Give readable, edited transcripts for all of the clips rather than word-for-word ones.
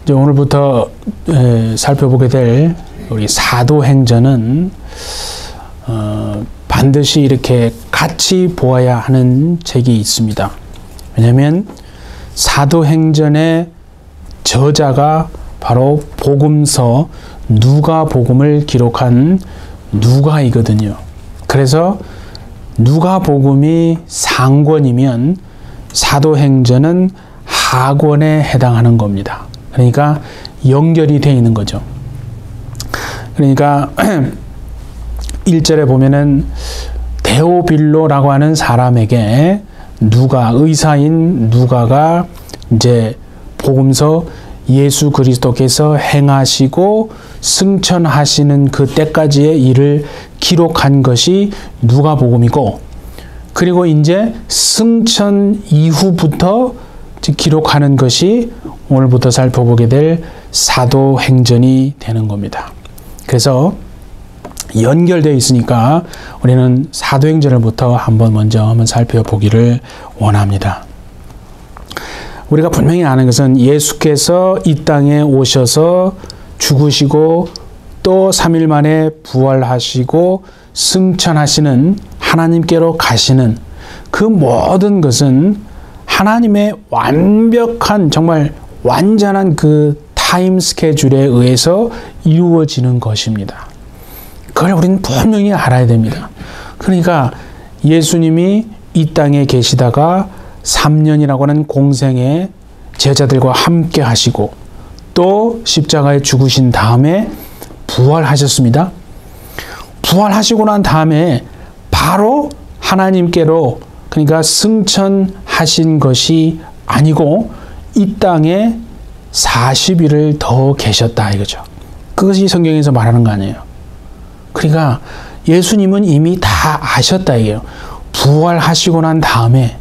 이제 오늘부터 살펴보게 될 우리 사도행전은 반드시 이렇게 같이 보아야 하는 책이 있습니다. 왜냐하면 사도행전의 저자가 바로 복음서 누가복음을 기록한 누가이거든요. 그래서 누가복음이 상권이면 사도행전은 하권에 해당하는 겁니다. 그러니까 연결이 되어 있는 거죠. 그러니까 1절에 보면은 데오빌로라고 하는 사람에게 의사인 누가가 이제 복음서 예수 그리스도께서 행하시고 승천하시는 그 때까지의 일을 기록한 것이 누가복음이고, 그리고 이제 승천 이후부터 기록하는 것이 오늘부터 살펴보게 될 사도행전이 되는 겁니다. 그래서 연결되어 있으니까 우리는 사도행전을부터 한번 살펴보기를 원합니다. 우리가 분명히 아는 것은 예수께서 이 땅에 오셔서 죽으시고 또 3일 만에 부활하시고 승천하시는, 하나님께로 가시는 그 모든 것은 하나님의 완벽한, 정말 완전한 그 타임 스케줄에 의해서 이루어지는 것입니다. 그걸 우리는 분명히 알아야 됩니다. 그러니까 예수님이 이 땅에 계시다가 3년이라고 하는 공생에 제자들과 함께 하시고 또 십자가에 죽으신 다음에 부활하셨습니다. 부활하시고 난 다음에 바로 하나님께로, 그러니까 승천하신 것이 아니고 이 땅에 40일을 더 계셨다 이거죠. 그것이 성경에서 말하는 거 아니에요. 그러니까 예수님은 이미 다 아셨다 이게요. 부활하시고 난 다음에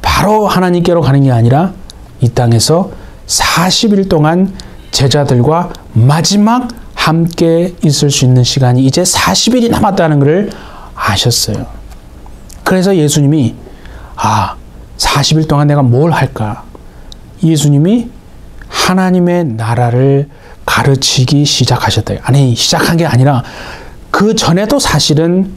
바로 하나님께로 가는 게 아니라 이 땅에서 40일 동안 제자들과 마지막 함께 있을 수 있는 시간이 이제 40일이 남았다는 것을 아셨어요. 그래서 예수님이 40일 동안 내가 뭘 할까? 예수님이 하나님의 나라를 가르치기 시작하셨다. 아니, 시작한 게 아니라 그 전에도 사실은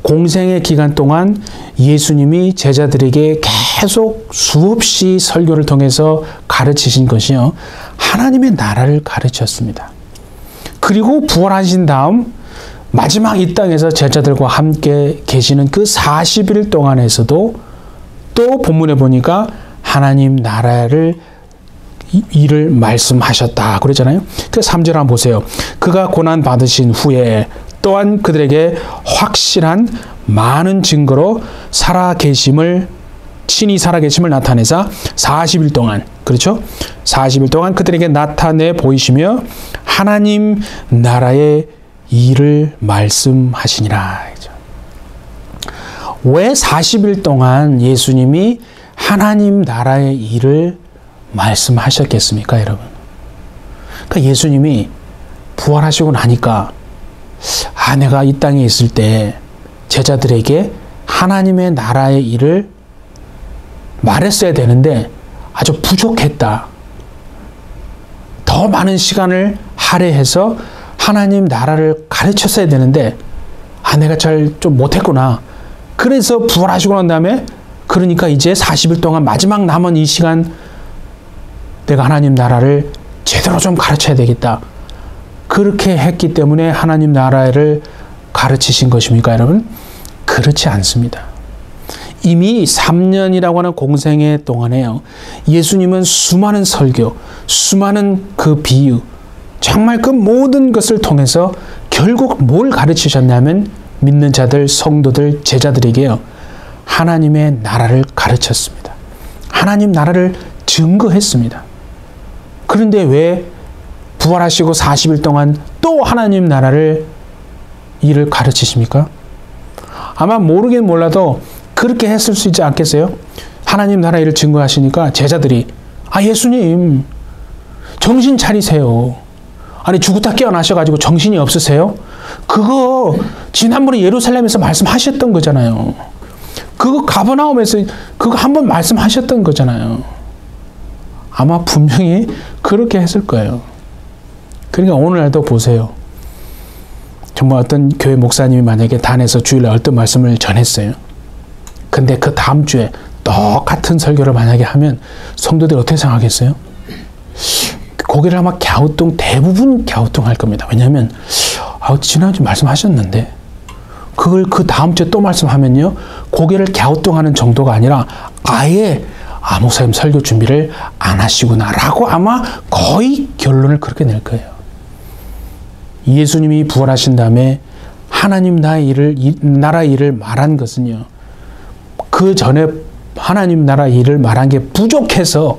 공생의 기간 동안 예수님이 제자들에게 계속 수없이 설교를 통해서 가르치신 것이요, 하나님의 나라를 가르쳤습니다. 그리고 부활하신 다음 마지막 이 땅에서 제자들과 함께 계시는 그 40일 동안에서도 또 본문에 보니까 하나님 나라를 일을 말씀하셨다 그러잖아요. 그 3절 한번 보세요. 그가 고난 받으신 후에 또한 그들에게 확실한 많은 증거로 친히 살아계심을 나타내사 40일 동안, 그렇죠? 40일 동안 그들에게 나타내 보이시며 하나님 나라의 일을 말씀하시니라. 왜 40일 동안 예수님이 하나님 나라의 일을 말씀하셨겠습니까, 여러분? 그러니까 예수님이 부활하시고 나니까 내가 이 땅에 있을 때 제자들에게 하나님의 나라의 일을 말했어야 되는데 아주 부족했다. 더 많은 시간을 할애해서 하나님 나라를 가르쳤어야 되는데 내가 잘 좀 못했구나. 그래서 부활하시고 난 다음에 그러니까 이제 40일 동안 마지막 남은 이 시간 내가 하나님 나라를 제대로 좀 가르쳐야 되겠다. 그렇게 했기 때문에 하나님 나라를 가르치신 것입니까, 여러분? 그렇지 않습니다. 이미 3년이라고 하는 공생애 동안에요, 예수님은 수많은 설교, 수많은 그 비유, 정말 그 모든 것을 통해서 결국 뭘 가르치셨냐면 믿는 자들, 성도들, 제자들에게요, 하나님의 나라를 가르쳤습니다. 하나님 나라를 증거했습니다. 그런데 왜 부활하시고 40일 동안 또 하나님 나라를 일을 가르치십니까? 아마 모르긴 몰라도 그렇게 했을 수 있지 않겠어요? 하나님 나라 일을 증거하시니까 제자들이 예수님 정신 차리세요. 아니 죽었다 깨어나셔가지고 정신이 없으세요? 그거 지난번에 예루살렘에서 말씀하셨던 거잖아요. 그거 가버나움에서 그거 한번 말씀하셨던 거잖아요. 아마 분명히 그렇게 했을 거예요. 그러니까 오늘날도 보세요. 정말 어떤 교회 목사님이 만약에 단에서 주일날 어떤 말씀을 전했어요. 근데 그 다음 주에 똑같은 설교를 만약에 하면 성도들이 어떻게 생각하겠어요? 고개를 아마 대부분 갸우뚱할 겁니다. 왜냐하면 지난주 말씀하셨는데 그걸 그 다음 주에 또 말씀하면요, 고개를 갸우뚱하는 정도가 아니라 아예 목사님 설교 준비를 안 하시구나라고 아마 거의 결론을 그렇게 낼 거예요. 예수님이 부활하신 다음에 하나님 나라 일을 말한 것은요, 그 전에 하나님 나라 일을 말한 게 부족해서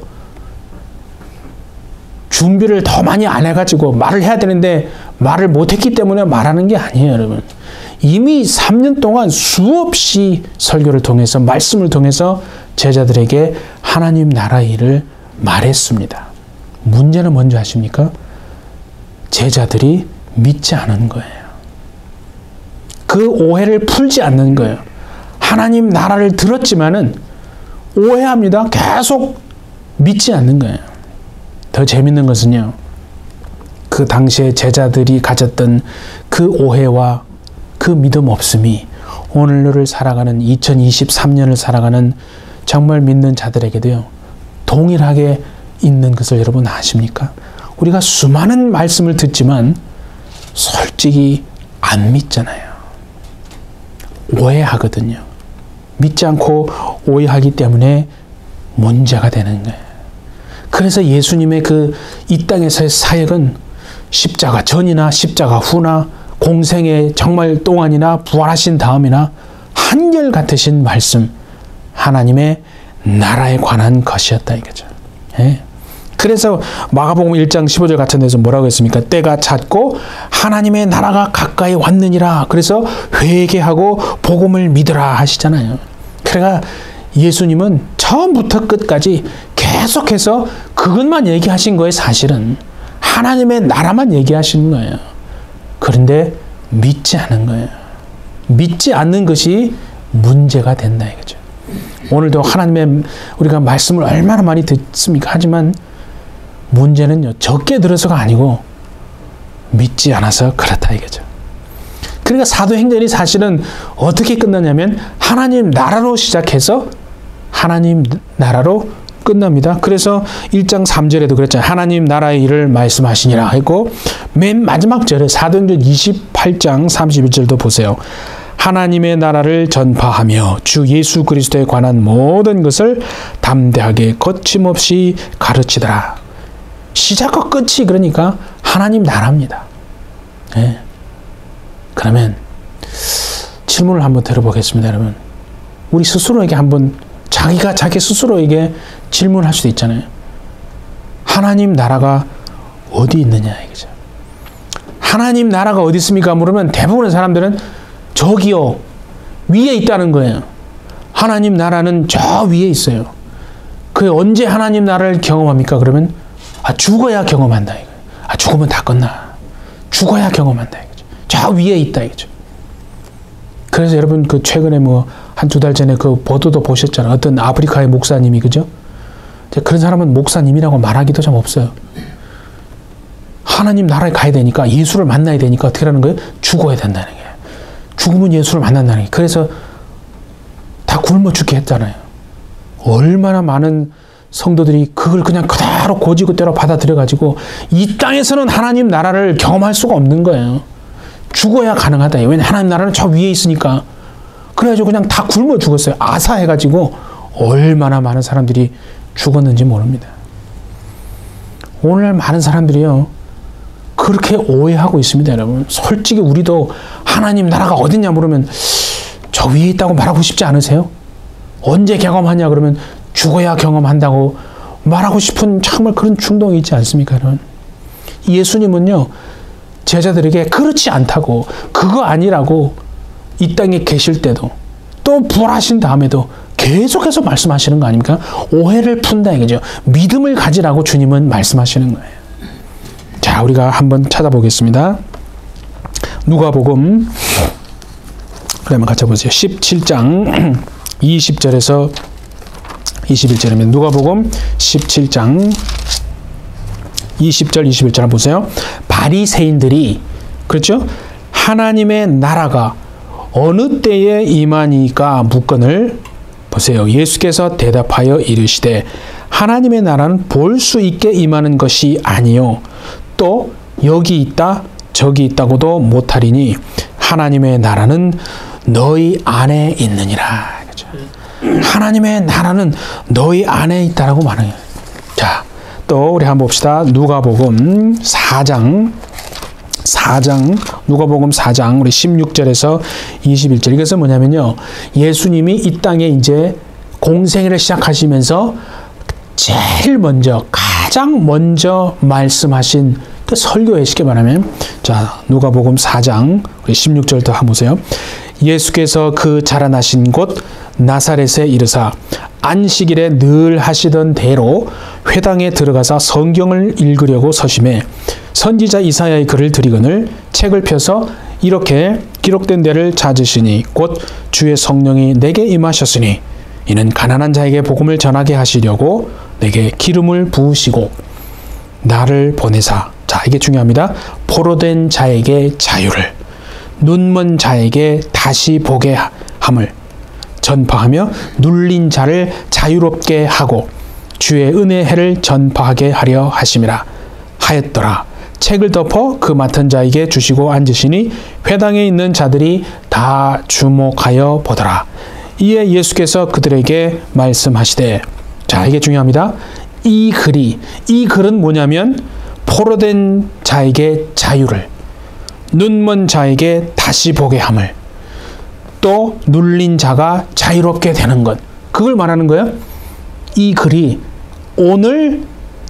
준비를 더 많이 안 해가지고 말을 해야 되는데 말을 못했기 때문에 말하는 게 아니에요, 여러분. 이미 3년 동안 수없이 설교를 통해서 말씀을 통해서 제자들에게 하나님 나라 일을 말했습니다. 문제는 뭔지 아십니까? 제자들이 믿지 않은 거예요. 그 오해를 풀지 않는 거예요. 하나님 나라를 들었지만은 오해합니다. 계속 믿지 않는 거예요. 더 재밌는 것은요, 그 당시에 제자들이 가졌던 그 오해와 그 믿음 없음이 오늘을 살아가는 2023년을 살아가는 정말 믿는 자들에게도요, 동일하게 있는 것을 여러분 아십니까? 우리가 수많은 말씀을 듣지만 솔직히 안 믿잖아요. 오해하거든요. 믿지 않고 오해하기 때문에 문제가 되는 거예요. 그래서 예수님의 이 땅에서의 사역은 십자가 전이나 십자가 후나 공생의 정말 동안이나 부활하신 다음이나 한결같으신 말씀, 하나님의 나라에 관한 것이었다 이거죠. 예. 그래서 마가복음 1장 15절 같은 데서 뭐라고 했습니까? 때가 찼고 하나님의 나라가 가까이 왔느니라. 그래서 회개하고 복음을 믿으라 하시잖아요. 그러니까 예수님은 처음부터 끝까지 계속해서 그것만 얘기하신 거예요. 사실은 하나님의 나라만 얘기하시는 거예요. 그런데 믿지 않은 거예요. 믿지 않는 것이 문제가 된다 이거죠. 오늘도 하나님의 우리가 말씀을 얼마나 많이 듣습니까? 하지만 문제는요, 적게 들어서가 아니고 믿지 않아서 그렇다 이거죠. 그러니까 사도행전이 사실은 어떻게 끝나냐면 하나님 나라로 시작해서 하나님 나라로 끝납니다. 그래서 1장 3절에도 그랬잖아요. 하나님 나라의 일을 말씀하시니라 했고, 맨 마지막 절에 사도행전 28장 31절도 보세요. 하나님의 나라를 전파하며 주 예수 그리스도에 관한 모든 것을 담대하게 거침없이 가르치더라. 시작과 끝이 그러니까 하나님 나라입니다. 네. 그러면 질문을 한번 드려보겠습니다, 여러분. 우리 스스로에게 한번 자기가 자기 스스로에게 질문할 수도 있잖아요. 하나님 나라가 어디 있느냐 이거죠. 하나님 나라가 어디 있습니까? 물으면 대부분의 사람들은 저기요, 위에 있다는 거예요. 하나님 나라는 저 위에 있어요. 그 언제 하나님 나라를 경험합니까? 그러면 죽어야 경험한다 이거예요. 죽으면 다 끝나. 죽어야 경험한다 이거죠. 저 위에 있다 이거죠. 그래서 여러분 최근에 한 두 달 전에 보도도 보셨잖아요. 어떤 아프리카의 목사님이, 그죠? 그런 사람은 목사님이라고 말하기도 좀 없어요. 하나님 나라에 가야 되니까, 예수를 만나야 되니까 어떻게 하는 거예요? 죽어야 된다는 거예요. 죽으면 예수를 만난다는 게. 그래서 다 굶어 죽게 했잖아요. 얼마나 많은 성도들이 그걸 그냥 그대로 고지그대로 받아들여가지고 이 땅에서는 하나님 나라를 경험할 수가 없는 거예요. 죽어야 가능하다. 왜냐하면 하나님 나라는 저 위에 있으니까. 그래가지고 그냥 다 굶어 죽었어요. 아사해가지고 얼마나 많은 사람들이 죽었는지 모릅니다. 오늘날 많은 사람들이요, 그렇게 오해하고 있습니다, 여러분. 솔직히 우리도 하나님 나라가 어딨냐 물으면 저 위에 있다고 말하고 싶지 않으세요? 언제 경험하냐 그러면 죽어야 경험한다고 말하고 싶은 정말 그런 충동이 있지 않습니까, 여러분? 예수님은요, 제자들에게 그렇지 않다고, 그거 아니라고 이 땅에 계실 때도 또 부활하신 다음에도 계속해서 말씀하시는 거 아닙니까? 오해를 푼다 이거죠. 믿음을 가지라고 주님은 말씀하시는 거예요. 자, 우리가 한번 찾아보겠습니다. 누가복음, 그러면 같이 보세요. 17장 20절에서 21절입니다. 누가복음 17장 20절 21절 보세요. 바리새인들이 그렇죠? 하나님의 나라가 어느 때에 임하니까 묻거늘 보세요. 예수께서 대답하여 이르시되 하나님의 나라는 볼 수 있게 임하는 것이 아니요 또 여기 있다 저기 있다고도 못하리니 하나님의 나라는 너희 안에 있느니라. 그렇죠? 하나님의 나라는 너희 안에 있다라고 말해요. 자, 또 우리 한번 봅시다. 누가복음 4장 누가복음 4장 우리 16절에서 21절. 이것은 뭐냐면요. 예수님이 이 땅에 이제 공생애를 시작하시면서 제일 먼저 가장 먼저 말씀하신 그 설교에 쉽게 말하면 자, 누가복음 4장 우리 16절도 한번 보세요. 예수께서 그 자라나신 곳 나사렛에 이르사 안식일에 늘 하시던 대로 회당에 들어가서 성경을 읽으려고 서심해 선지자 이사야의 글을 들이거늘 책을 펴서 이렇게 기록된 데를 찾으시니 곧 주의 성령이 내게 임하셨으니 이는 가난한 자에게 복음을 전하게 하시려고 내게 기름을 부으시고 나를 보내사 자 이게 중요합니다. 포로된 자에게 자유를 눈먼 자에게 다시 보게 함을 전파하며 눌린 자를 자유롭게 하고 주의 은혜의 해를 전파하게 하려 하심이라 하였더라. 책을 덮어 그 맡은 자에게 주시고 앉으시니 회당에 있는 자들이 다 주목하여 보더라. 이에 예수께서 그들에게 말씀하시되 자 이게 중요합니다. 이 글은 뭐냐면 포로된 자에게 자유를 눈먼 자에게 다시 보게 함을 또 눌린 자가 자유롭게 되는 것 그걸 말하는 거예요. 이 글이 오늘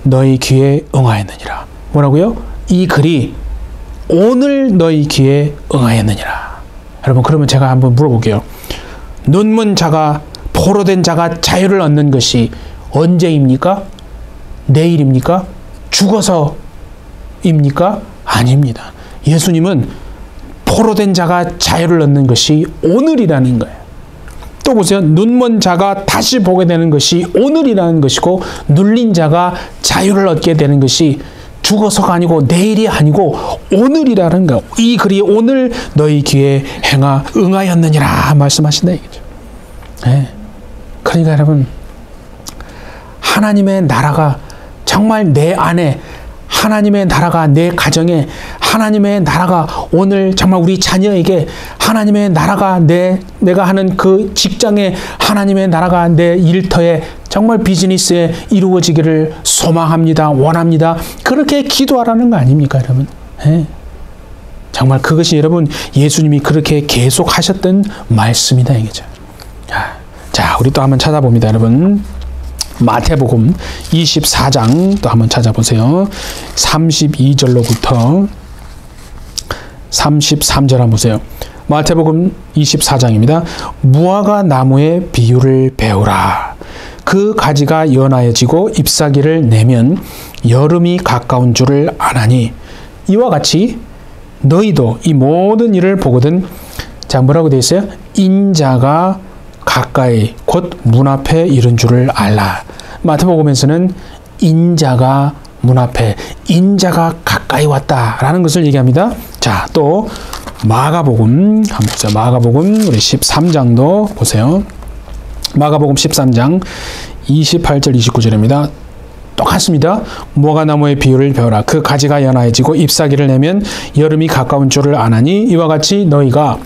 너희 귀에 응하였느니라. 뭐라고요? 이 글이 오늘 너희 귀에 응하였느니라. 여러분 그러면 제가 한번 물어볼게요. 눈먼 자가 포로된 자가 자유를 얻는 것이 언제입니까? 내일입니까? 죽어서입니까? 아닙니다. 예수님은 포로된 자가 자유를 얻는 것이 오늘이라는 거예요. 또 보세요. 눈먼 자가 다시 보게 되는 것이 오늘이라는 것이고 눌린 자가 자유를 얻게 되는 것이 죽어서가 아니고 내일이 아니고 오늘이라는 거예요. 이 글이 오늘 너희 귀에 응하였느니라 말씀하신다 이거죠. 네. 그러니까 여러분 하나님의 나라가 정말 내 안에 하나님의 나라가 내 가정에 하나님의 나라가 오늘 정말 우리 자녀에게 하나님의 나라가 내가 하는 그 직장에 하나님의 나라가 내 일터에 정말 비즈니스에 이루어지기를 소망합니다. 원합니다. 그렇게 기도하라는 거 아닙니까 여러분? 네. 정말 그것이 여러분 예수님이 그렇게 계속 하셨던 말씀이다 이거죠. 자 우리 또 한번 찾아봅니다 여러분. 마태복음 24장 또 한번 찾아보세요. 32절로부터 33절 한번 보세요. 마태복음 24장입니다. 무화과 나무의 비유를 배우라. 그 가지가 연하여지고 잎사귀를 내면 여름이 가까운 줄을 아나니 이와 같이 너희도 이 모든 일을 보거든 자 뭐라고 되어 있어요? 인자가 가까이 곧 문 앞에 이른 줄을 알라. 마태복음에서는 인자가 문 앞에 인자가 가까이 왔다라는 것을 얘기합니다. 자, 또 마가복음 한번 보세요. 마가복음 우리 13장도 보세요. 마가복음 13장 28절 29절입니다. 똑같습니다. 무화과나무의 비유를 배우라. 그 가지가 연하여지고 잎사귀를 내면 여름이 가까운 줄을 아나니 이와 같이 너희가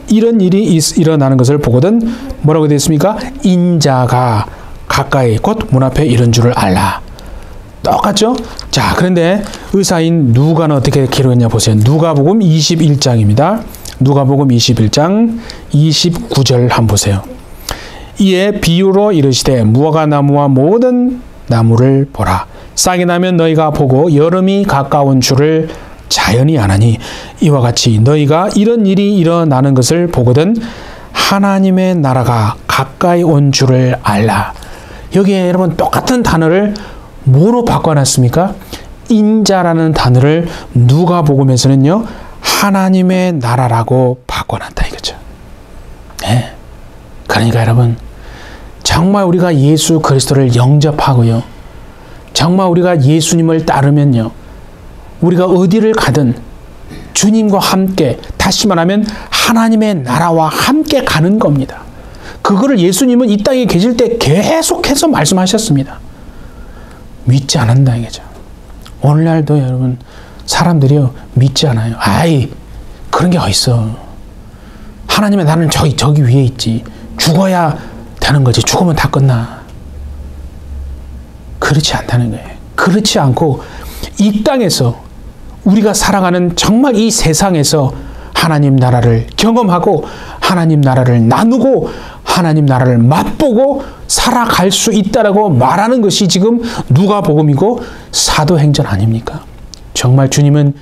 이런 일이 일어나는 것을 보거든 뭐라고 되어 있습니까? 인자가 가까이 곧 문 앞에 이른 줄을 알라. 똑같죠? 자, 그런데 의사인 누가는 어떻게 기록했냐 보세요. 누가복음 21장입니다. 누가복음 21장 29절 한번 보세요. 이에 비유로 이르시되 무화과나무와 모든 나무를 보라. 싹이 나면 너희가 보고 여름이 가까운 줄을 자연히 아나니 이와 같이 너희가 이런 일이 일어나는 것을 보거든 하나님의 나라가 가까이 온 줄을 알라. 여기에 여러분 똑같은 단어를 뭐로 바꿔놨습니까? 인자라는 단어를 누가복음에서는요 하나님의 나라라고 바꿔놨다 이거죠. 네. 그러니까 여러분 자 정말 우리가 예수 그리스도를 영접하고요. 정말 우리가 예수님을 따르면요. 우리가 어디를 가든 주님과 함께, 다시 말하면 하나님의 나라와 함께 가는 겁니다. 그거를 예수님은 이 땅에 계실 때 계속해서 말씀하셨습니다. 믿지 않는다 이거죠. 오늘날도 여러분 사람들이요 믿지 않아요. 아이 그런 게 어딨어. 하나님의 나라는 저기 위에 있지. 죽어야 되는 거지. 죽으면 다 끝나. 그렇지 않다는 거예요. 그렇지 않고 이 땅에서 우리가 살아가는 정말 이 세상에서 하나님 나라를 경험하고 하나님 나라를 나누고 하나님 나라를 맛보고 살아갈 수 있다라고 말하는 것이 지금 누가복음이고 사도행전 아닙니까? 정말 주님은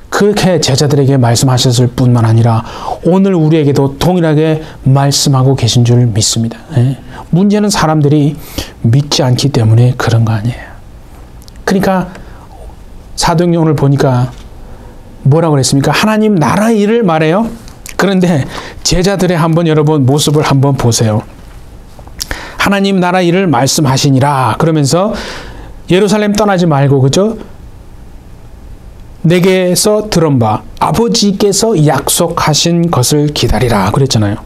그렇게 제자들에게 말씀하셨을 뿐만 아니라 오늘 우리에게도 동일하게 말씀하고 계신 줄 믿습니다. 문제는 사람들이 믿지 않기 때문에 그런 거 아니에요. 그러니까 사도행전 오늘 보니까 뭐라고 그랬습니까? 하나님 나라의 일을 말해요. 그런데 제자들의 한번 여러분 모습을 한번 보세요. 하나님 나라 일을 말씀하시니라 그러면서 예루살렘 떠나지 말고 그죠? 내게서 들은 바 아버지께서 약속하신 것을 기다리라 그랬잖아요.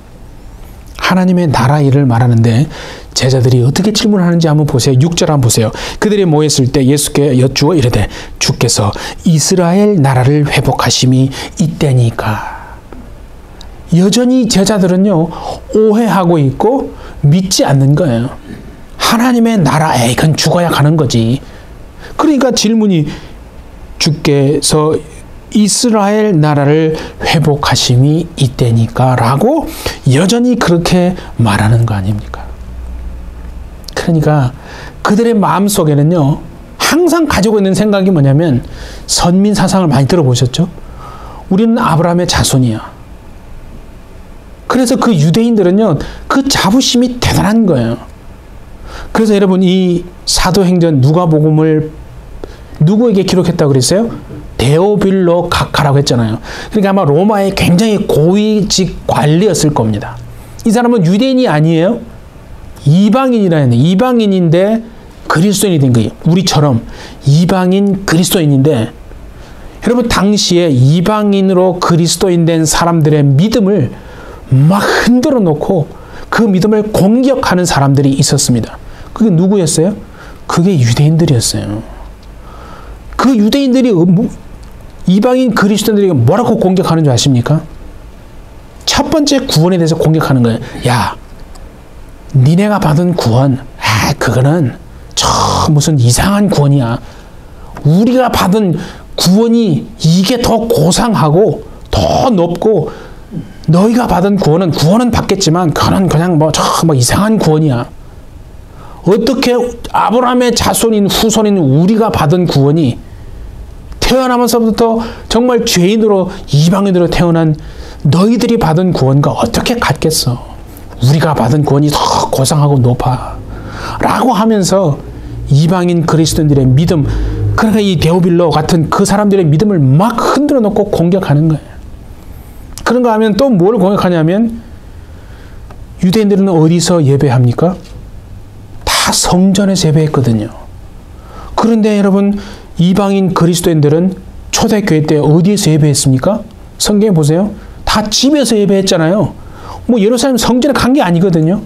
하나님의 나라 일을 말하는데 제자들이 어떻게 질문하는지 한번 보세요. 6절 한번 보세요. 그들이 모였을 때 예수께 여쭈어 이르되 주께서 이스라엘 나라를 회복하심이 이때니까. 여전히 제자들은요 오해하고 있고 믿지 않는 거예요. 하나님의 나라, 에이 그건 죽어야 가는 거지. 그러니까 질문이 주께서 이스라엘 나라를 회복하심이 이때니까 라고 여전히 그렇게 말하는 거 아닙니까? 그러니까 그들의 마음속에는요 항상 가지고 있는 생각이 뭐냐면 선민 사상을 많이 들어보셨죠? 우리는 아브라함의 자손이야. 그래서 그 유대인들은요 그 자부심이 대단한 거예요. 그래서 여러분 이 사도행전 누가복음을 누구에게 기록했다고 그랬어요? 데오빌로 각하라고 했잖아요. 그러니까 아마 로마의 굉장히 고위직 관리였을 겁니다. 이 사람은 유대인이 아니에요. 이방인이라 했네. 이방인인데 그리스도인이 된 거예요. 우리처럼 이방인 그리스도인인데 여러분 당시에 이방인으로 그리스도인 된 사람들의 믿음을 막 흔들어 놓고 그 믿음을 공격하는 사람들이 있었습니다. 그게 누구였어요? 그게 유대인들이었어요. 그 유대인들이 이방인 그리스도인들에게 뭐라고 공격하는 줄 아십니까? 첫 번째 구원에 대해서 공격하는 거예요. 야, 니네가 받은 구원, 그거는 무슨 이상한 구원이야. 우리가 받은 구원이 이게 더 고상하고 더 높고 너희가 받은 구원은 받겠지만 그거는 그냥 뭐 이상한 구원이야. 어떻게 아브라함의 자손인 후손인 우리가 받은 구원이 태어나면서부터 정말 죄인으로 이방인으로 태어난 너희들이 받은 구원과 어떻게 같겠어? 우리가 받은 구원이 더 고상하고 높아. 라고 하면서 이방인 그리스도인들의 믿음, 그러니까 이 데오빌로 같은 그 사람들의 믿음을 막 흔들어 놓고 공격하는 거예요. 그런가 하면 또 뭘 공격하냐면 유대인들은 어디서 예배합니까? 다 성전에서 예배했거든요. 그런데 여러분 이방인 그리스도인들은 초대교회 때 어디에서 예배했습니까? 성경에 보세요. 다 집에서 예배했잖아요. 뭐 예루살렘 성전에 간 게 아니거든요.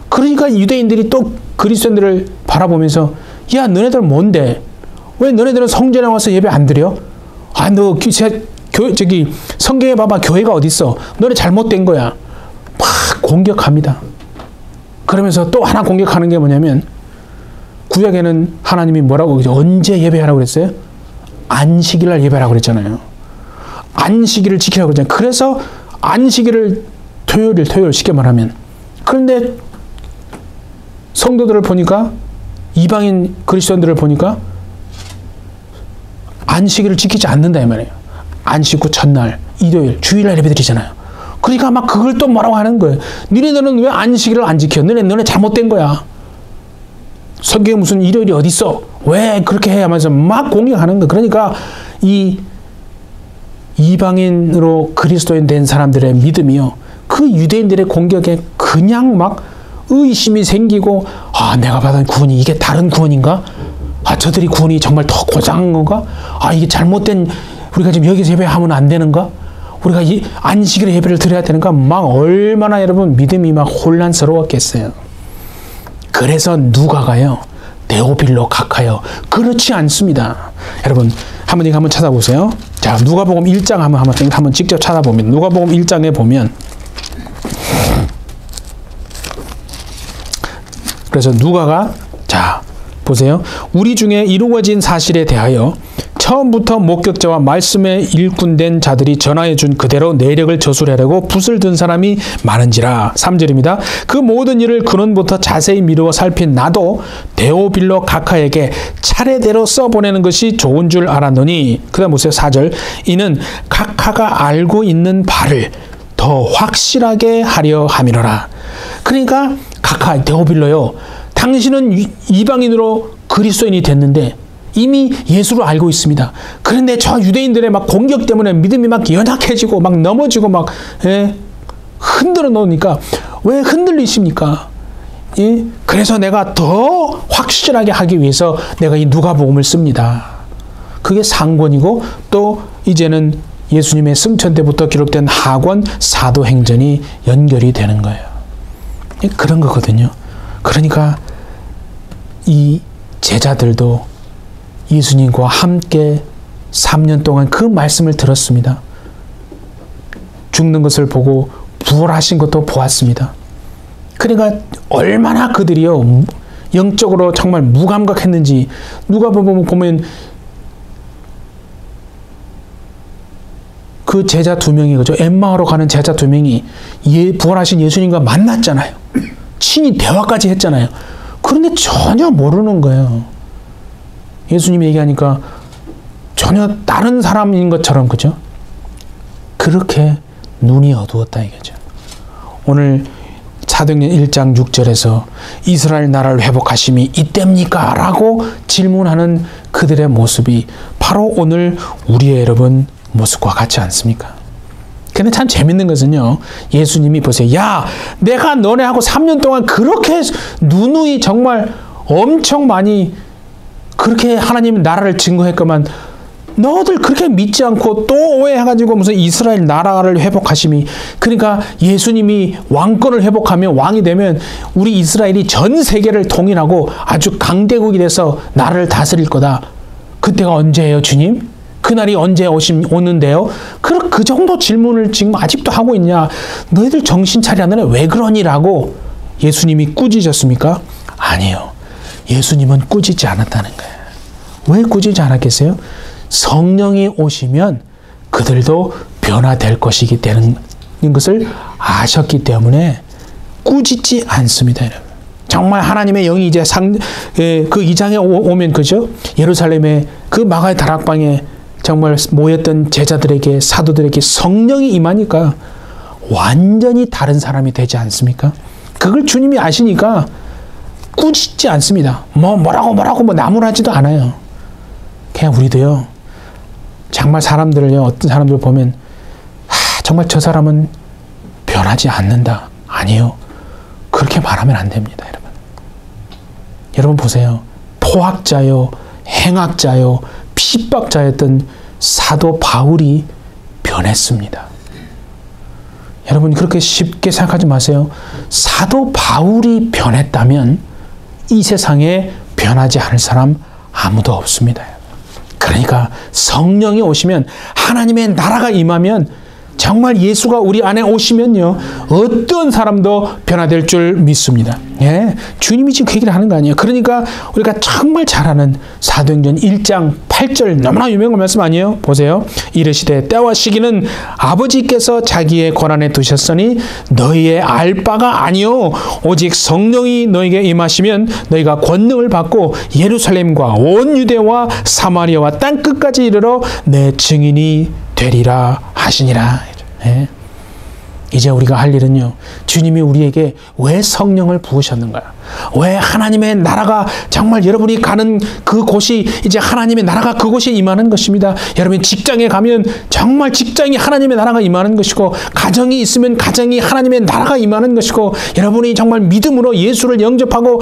그러니까 유대인들이 또 그리스도인들을 바라보면서 야 너네들 뭔데? 왜 너네들은 성전에 와서 예배 안 드려? 너 저기 성경에 봐봐 교회가 어딨어? 너네 잘못된 거야. 막 공격합니다. 그러면서 또 하나 공격하는 게 뭐냐면 구약에는 하나님이 뭐라고 언제 예배하라고 그랬어요? 안식일날 예배하라고 그랬잖아요. 안식일을 지키라고 그랬잖아요. 그래서 안식일을 토요일 쉽게 말하면. 그런데 성도들을 보니까 이방인 그리스도인들을 보니까 안식일을 지키지 않는다 이 말이에요. 안식 후 첫날, 일요일, 주일날 예배드리잖아요. 그러니까 막 그걸 또 뭐라고 하는 거예요. 너네들은 왜 안식일을 안 지켜? 너네 잘못된 거야. 성경에 무슨 일요일이 어딨어? 왜 그렇게 해? 하면서 막 공격하는 거예요. 그러니까 이 이방인으로 그리스도인 된 사람들의 믿음이요. 그 유대인들의 공격에 그냥 막 의심이 생기고, 아, 내가 받은 구원이 이게 다른 구원인가? 아, 저들이 구원이 정말 더 고장한 건가? 아, 이게 잘못된, 우리가 지금 여기서 예배하면 안 되는가? 우리가 이 안식일에 예배를 드려야 되는가? 막 얼마나 여러분 믿음이 막 혼란스러웠겠어요. 그래서 누가가요, 데오빌로 각하여. 그렇지 않습니다. 여러분, 한번 찾아보세요. 자, 누가복음 1장 한번 직접 찾아보면, 누가복음 1장에 보면, 그래서 누가가, 자, 보세요. 우리 중에 이루어진 사실에 대하여 처음부터 목격자와 말씀에 일꾼된 자들이 전하여 준 그대로 내력을 저술하려고 붓을 든 사람이 많은지라. 3절입니다. 그 모든 일을 근원부터 자세히 미루어 살핀 나도 데오빌로 각하에게 차례대로 써보내는 것이 좋은 줄 알았노니. 그 다음 보세요. 4절. 이는 각하가 알고 있는 바를 더 확실하게 하려 함이로라. 그러니까 각하, 데오빌로요, 당신은 이방인으로 그리스도인이 됐는데 이미 예수를 알고 있습니다. 그런데 저 유대인들의 막 공격 때문에 믿음이 막 연약해지고 막 넘어지고 막, 예, 흔들어 놓으니까 왜 흔들리십니까? 예? 그래서 내가 더 확실하게 하기 위해서 내가 이 누가복음을 씁니다. 그게 상권이고, 또 이제는 예수님의 승천 때부터 기록된 하권 사도행전이 연결이 되는 거예요. 예? 그런 거거든요. 그러니까 이 제자들도 예수님과 함께 3년 동안 그 말씀을 들었습니다. 죽는 것을 보고 부활하신 것도 보았습니다. 그러니까 얼마나 그들이요, 영적으로 정말 무감각했는지. 누가 보면 그 제자 2명이, 그죠? 엠마오로 가는 제자 2명이 부활하신 예수님과 만났잖아요. 친히 대화까지 했잖아요. 그런데 전혀 모르는 거예요. 예수님이 얘기하니까 전혀 다른 사람인 것처럼, 그죠? 그렇게 눈이 어두웠다 이거죠. 오늘 사도행전 1장 6절에서 이스라엘 나라를 회복하심이 이때입니까? 라고 질문하는 그들의 모습이 바로 오늘 우리의 여러분 모습과 같지 않습니까? 근데 참 재밌는 것은요, 예수님이 보세요. 야, 내가 너네하고 3년 동안 그렇게 누누이 정말 엄청 많이 그렇게 하나님 나라를 증거했건만 너희들 그렇게 믿지 않고 또 오해해가지고 무슨 이스라엘 나라를 회복하심이, 그러니까 예수님이 왕권을 회복하면, 왕이 되면 우리 이스라엘이 전 세계를 통일하고 아주 강대국이 돼서 나라를 다스릴 거다. 그때가 언제예요, 주님? 그날이 언제 오는데요? 그 정도 질문을 지금 아직도 하고 있냐? 너희들 정신 차려. 너네 왜 그러니라고 예수님이 꾸짖었습니까? 아니요. 예수님은 꾸짖지 않았다는 거예요. 왜 꾸짖지 않았겠어요? 성령이 오시면 그들도 변화될 것이기 때문에 것을 아셨기 때문에 꾸짖지 않습니다. 여러분. 정말 하나님의 영이 이제 그 2장에 오면, 그죠? 예루살렘의 그 마가의 다락방에 정말 모였던 제자들에게, 사도들에게 성령이 임하니까 완전히 다른 사람이 되지 않습니까? 그걸 주님이 아시니까 꾸짖지 않습니다. 뭐라고 나무라지도 않아요. 그냥 우리도요, 정말 사람들을요, 어떤 사람들 보면, 정말 저 사람은 변하지 않는다. 아니요. 그렇게 말하면 안 됩니다, 여러분. 여러분 보세요. 포학자요, 행악자요, 핍박자였던 사도 바울이 변했습니다. 여러분 그렇게 쉽게 생각하지 마세요. 사도 바울이 변했다면 이 세상에 변하지 않을 사람 아무도 없습니다. 그러니까 성령이 오시면, 하나님의 나라가 임하면, 정말 예수가 우리 안에 오시면요, 어떤 사람도 변화될 줄 믿습니다. 예, 주님이 지금 그 얘기를 하는 거 아니에요. 그러니까 우리가 정말 잘 아는 사도행전 1장 8절 너무나 유명한 말씀 아니에요? 보세요. 이르시되 때와 시기는 아버지께서 자기의 권한에 두셨으니 너희의 알 바가 아니요 오직 성령이 너희에게 임하시면 너희가 권능을 받고 예루살렘과 온 유대와 사마리아와 땅 끝까지 이르러 내 증인이 되리라 하시니라. 예. 이제 우리가 할 일은요, 주님이 우리에게 왜 성령을 부으셨는가? 왜 하나님의 나라가 정말 여러분이 가는 그곳이 이제 하나님의 나라가 그곳에 임하는 것입니다. 여러분 직장에 가면 정말 직장이 하나님의 나라가 임하는 것이고, 가정이 있으면 가정이 하나님의 나라가 임하는 것이고, 여러분이 정말 믿음으로 예수를 영접하고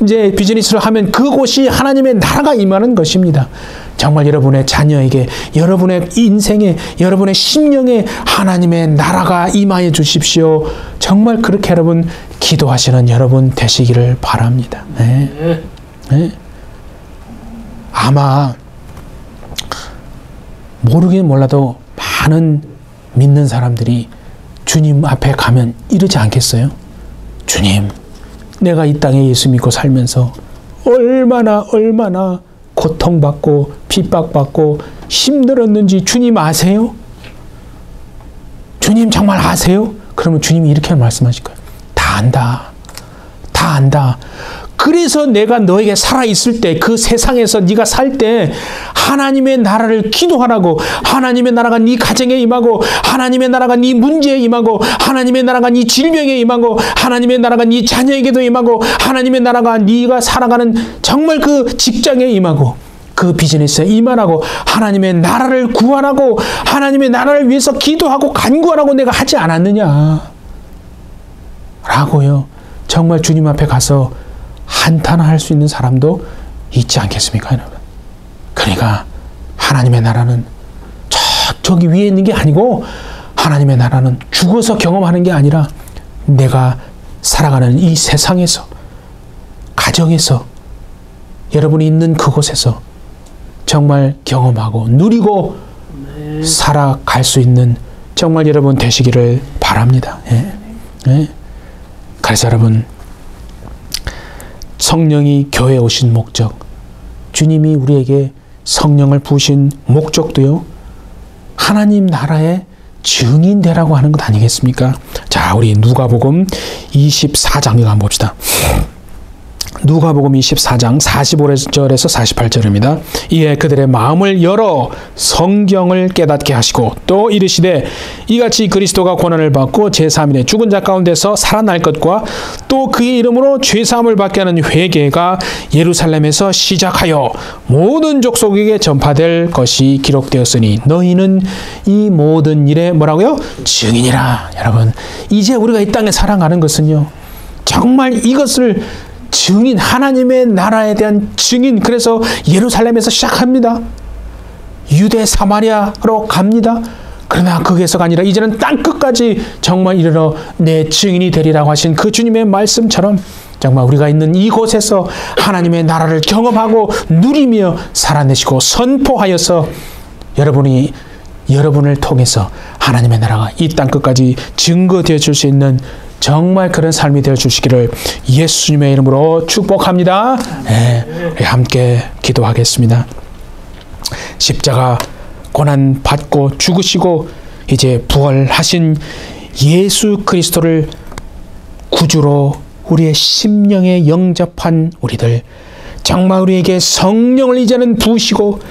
이제 비즈니스를 하면 그곳이 하나님의 나라가 임하는 것입니다. 정말 여러분의 자녀에게, 여러분의 인생에, 여러분의 심령에 하나님의 나라가 임하여 주십시오. 정말 그렇게 여러분 기도하시는 여러분 되시기를 바랍니다. 네. 네. 아마 모르긴 몰라도 많은 믿는 사람들이 주님 앞에 가면 이러지 않겠어요? 주님, 내가 이 땅에 예수 믿고 살면서 얼마나 고통받고 핍박받고 힘들었는지 주님 아세요? 주님 정말 아세요? 그러면 주님이 이렇게 말씀하실 거예요. 다 안다. 다 안다. 그래서 내가 너에게 살아있을 때, 그 세상에서 네가 살 때 하나님의 나라를 기도하라고, 하나님의 나라가 네 가정에 임하고, 하나님의 나라가 네 문제에 임하고, 하나님의 나라가 네 질병에 임하고, 하나님의 나라가 네 자녀에게도 임하고, 하나님의 나라가 네가 살아가는 정말 그 직장에 임하고, 그 비즈니스에 임하라고, 하나님의 나라를 구하라고, 하나님의 나라를 위해서 기도하고 간구하라고 내가 하지 않았느냐 라고요. 정말 주님 앞에 가서 한탄할 수 있는 사람도 있지 않겠습니까, 여러분? 그러니까 하나님의 나라는 저기 위에 있는 게 아니고, 하나님의 나라는 죽어서 경험하는 게 아니라 내가 살아가는 이 세상에서, 가정에서, 여러분이 있는 그곳에서 정말 경험하고 누리고 살아갈 수 있는 정말 여러분 되시기를 바랍니다. 예. 예. 그래서 여러분, 성령이 교회에 오신 목적, 주님이 우리에게 성령을 부으신 목적도요, 하나님 나라의 증인 되라고 하는 것 아니겠습니까? 자, 우리 누가복음 24장 한번 봅시다. 누가복음 24장 45절에서 48절입니다. 이에 그들의 마음을 열어 성경을 깨닫게 하시고 또 이르시되, 이같이 그리스도가 고난을 받고 제3일에 죽은 자 가운데서 살아날 것과 또 그의 이름으로 죄사함을 받게 하는 회개가 예루살렘에서 시작하여 모든 족속에게 전파될 것이 기록되었으니 너희는 이 모든 일에 뭐라고요? 증인이라. 여러분, 이제 우리가 이 땅에 살아가는 것은요, 정말 이것을 증인, 하나님의 나라에 대한 증인. 그래서 예루살렘에서 시작합니다. 유대 사마리아로 갑니다. 그러나 거기에서가 아니라 이제는 땅끝까지 정말 이르러 내 증인이 되리라고 하신 그 주님의 말씀처럼 정말 우리가 있는 이곳에서 하나님의 나라를 경험하고 누리며 살아내시고 선포하여서 여러분을 통해서 하나님의 나라가 이 땅끝까지 증거되어 줄 수 있는 정말 그런 삶이 되어 주시기를 예수님의 이름으로 축복합니다. 네, 함께 기도하겠습니다. 십자가 고난 받고 죽으시고 이제 부활하신 예수 그리스도를 구주로 우리의 심령에 영접한 우리들, 정말 우리에게 성령을 이제는 부으시고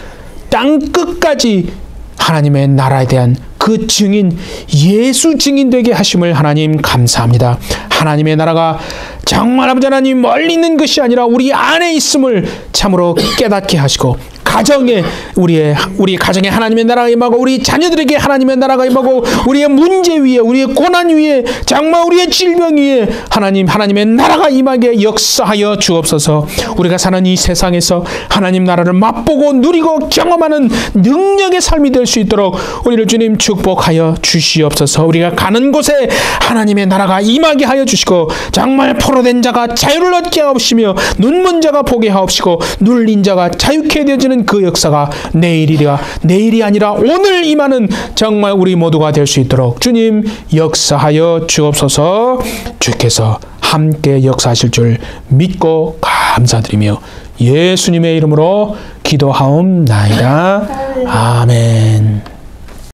땅 끝까지 하나님의 나라에 대한 그 증인, 예수 증인 되게 하심을 하나님 감사합니다. 하나님의 나라가 정말 아버지 하나님 멀리 있는 것이 아니라 우리 안에 있음을 참으로 깨닫게 하시고, 가정에 우리 가정에 하나님의 나라가 임하고, 우리 자녀들에게 하나님의 나라가 임하고, 우리의 문제 위에, 우리의 고난 위에, 정말 우리의 질병 위에 하나님의 나라가 임하게 역사하여 주옵소서. 우리가 사는 이 세상에서 하나님 나라를 맛보고 누리고 경험하는 능력의 삶이 될 수 있도록 우리를 주님 축복하여 주시옵소서. 우리가 가는 곳에 하나님의 나라가 임하게 하여 주시고, 정말 포로된 자가 자유를 얻게 하옵시며, 눈먼 자가 보게 하옵시고, 눌린 자가 자유케 되어지는 그 역사가 내일이 아니라 오늘 임하는 정말 우리 모두가 될 수 있도록 주님 역사하여 주옵소서. 주께서 함께 역사하실 줄 믿고 감사드리며 예수님의 이름으로 기도하옵나이다. 아멘.